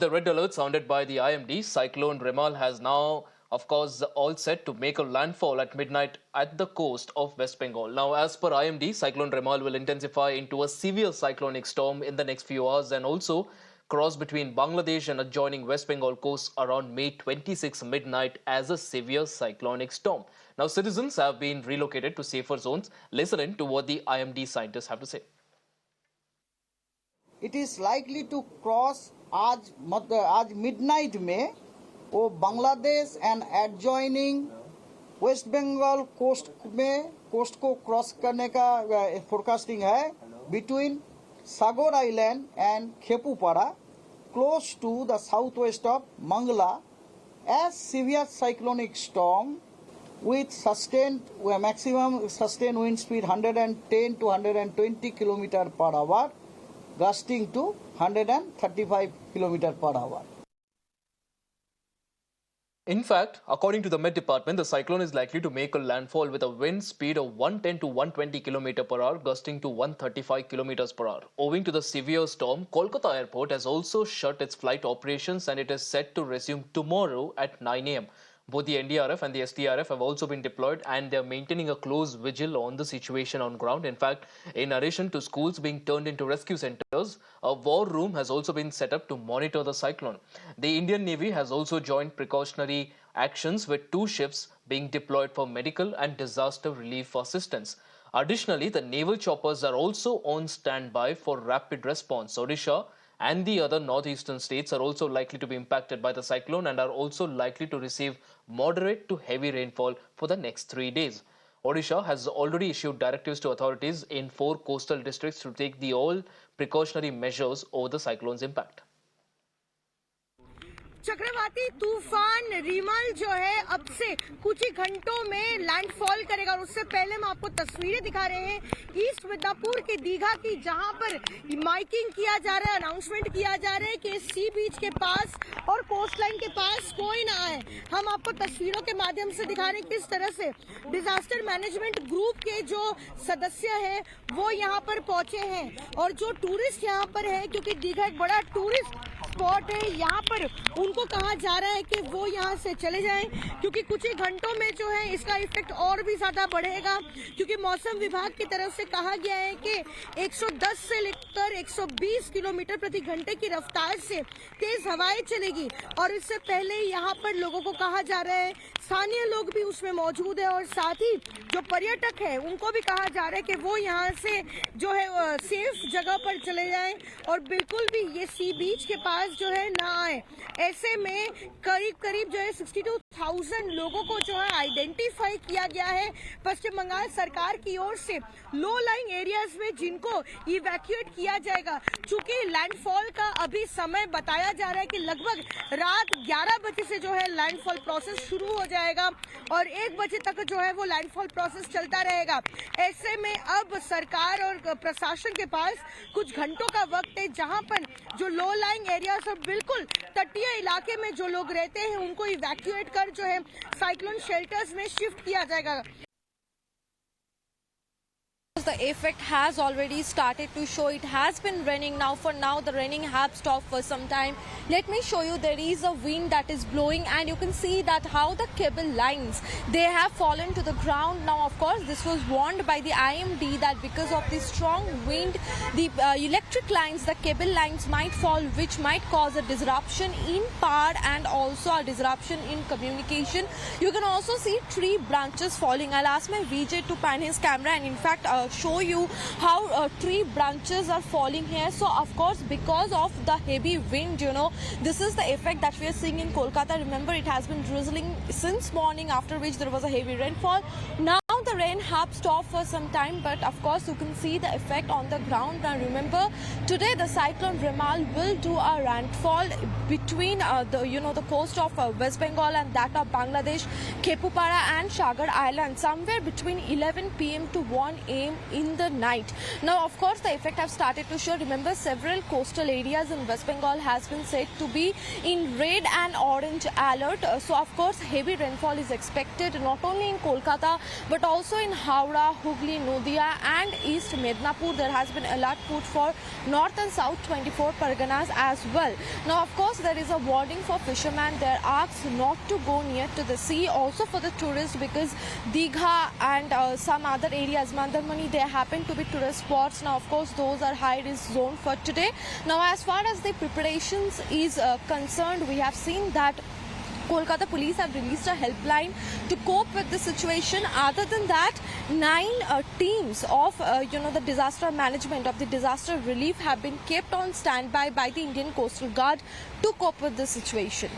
The red alert sounded by the IMD, Cyclone Remal has now, of course, all set to make a landfall at midnight at the coast of West Bengal. Now, as per IMD, Cyclone Remal will intensify into a severe cyclonic storm in the next few hours and also cross between Bangladesh and adjoining West Bengal coast around May 26 midnight as a severe cyclonic storm. Now, citizens have been relocated to safer zones. Listen in to what the IMD scientists have to say. It is likely to cross आज midnight में वो Bangladesh and adjoining West Bengal coast को cross करने का forecasting है between Sagar Island and Khepupara close to the south west of Mongla as severe cyclonic storm with maximum sustained wind speed 110 to 120 km per hour, gusting to 135 km per hour. In fact, according to the Met Department, the cyclone is likely to make a landfall with a wind speed of 110 to 120 km per hour, gusting to 135 km per hour. Owing to the severe storm, Kolkata Airport has also shut its flight operations and it is set to resume tomorrow at 9 a.m. Both the NDRF and the SDRF have also been deployed and they are maintaining a close vigil on the situation on ground. In fact, in addition to schools being turned into rescue centers, a war room has also been set up to monitor the cyclone. The Indian Navy has also joined precautionary actions with 2 ships being deployed for medical and disaster relief assistance. Additionally, the naval choppers are also on standby for rapid response. Odisha and the other northeastern states are also likely to be impacted by the cyclone and are also likely to receive moderate to heavy rainfall for the next 3 days. Odisha has already issued directives to authorities in 4 coastal districts to take the all precautionary measures over the cyclone's impact. चक्रवाती तूफान Rimmel जो है अब से कुछ ही घंटों में landfall करेगा और उससे पहले हम आपको तस्वीरें दिखा रहे हैं ईस्ट मिदनापुर के दीघा की, जहां पर माइकिंग किया जा रहा है, अनाउंसमेंट किया जा रहा है कि सी बीच के पास और कोस्ट लाइन के पास कोई ना आए। हम आपको तस्वीरों के माध्यम से दिखा रहे हैं किस तरह से डिजास्टर मैनेजमेंट ग्रुप के जो सदस्य हैं वो यहाँ पर पहुंचे हैं और जो टूरिस्ट यहाँ पर है, क्योंकि दीघा एक बड़ा टूरिस्ट स्पॉट है, यहाँ पर उनको कहा जा रहा है कि वो यहाँ से चले जाएं क्योंकि कुछ ही घंटों में जो है इसका इफेक्ट और भी ज्यादा बढ़ेगा, क्योंकि मौसम विभाग की तरफ से कहा गया है कि 110 से लेकर 120 किलोमीटर प्रति घंटे की रफ्तार से तेज हवाएं चलेगी। और इससे पहले यहाँ पर लोगों को कहा जा रहा है, स्थानीय लोग भी उसमें मौजूद है और साथ ही जो पर्यटक है उनको भी कहा जा रहा है कि वो यहाँ से जो है सेफ जगह पर चले जाएं और बिल्कुल भी ये सी बीच के पास जो है ना आए। ऐसे में करीब जो है 62,000 लोगों को जो है आइडेंटिफाई किया गया है पश्चिम बंगाल सरकार की ओर से लो लाइंग एरियाज में, जिनको इवैक्यूएट किया जाएगा। चूंकि लैंडफॉल का अभी समय बताया जा रहा है कि लगभग रात 11 बजे से जो है लैंडफॉल प्रोसेस शुरू हो जाएगा और 1 बजे तक जो है वो लैंडफॉल प्रोसेस चलता रहेगा। ऐसे में अब सरकार और प्रशासन के पास कुछ घंटों का वक्त है, जहां पर जो लो लाइंग एरियाज और बिल्कुल तटीय इलाके में जो लोग रहते हैं उनको इवैक्यूएट कर जो है साइक्लोन शेल्टर्स में शिफ्ट किया जाएगा। The effect has already started to show. It has been raining now. For now, the raining has stopped for some time. Let me show you, there is a wind that is blowing and you can see that how the cable lines, they have fallen to the ground. Now, of course, this was warned by the IMD that because of the strong wind, the electric lines, the cable lines might fall, which might cause a disruption in power and also a disruption in communication. You can also see tree branches falling. I'll ask my VJ to pan his camera and in fact show you how tree branches are falling here. So of course, because of the heavy wind, you know, this is the effect that we are seeing in Kolkata. Remember, it has been drizzling since morning, after which there was a heavy rainfall. Now the rain has stopped for some time, but of course you can see the effect on the ground. Now remember, today the cyclone Remal will do a landfall between the coast of West Bengal and that of Bangladesh, Khepupara and Sagar Island, somewhere between 11 p.m. to 1 a.m. in the night. Now of course the effect have started to show. Remember, several coastal areas in West Bengal has been said to be in red and orange alert. So of course heavy rainfall is expected not only in Kolkata but also Also in Howrah, Hooghly, Nadia and East Mednapur, there has been alert put for North and South 24 Parganas as well. Now, of course, there is a warning for fishermen. They are asked not to go near to the sea. Also for the tourists, because Digha and some other areas, Mandarmani, they happen to be tourist spots. Now, of course, those are high risk zone for today. Now, as far as the preparations is concerned, we have seen that Kolkata police have released a helpline to cope with the situation. Other than that, 9 teams of the disaster management, of the disaster relief, have been kept on standby by the Indian Coastal Guard to cope with the situation.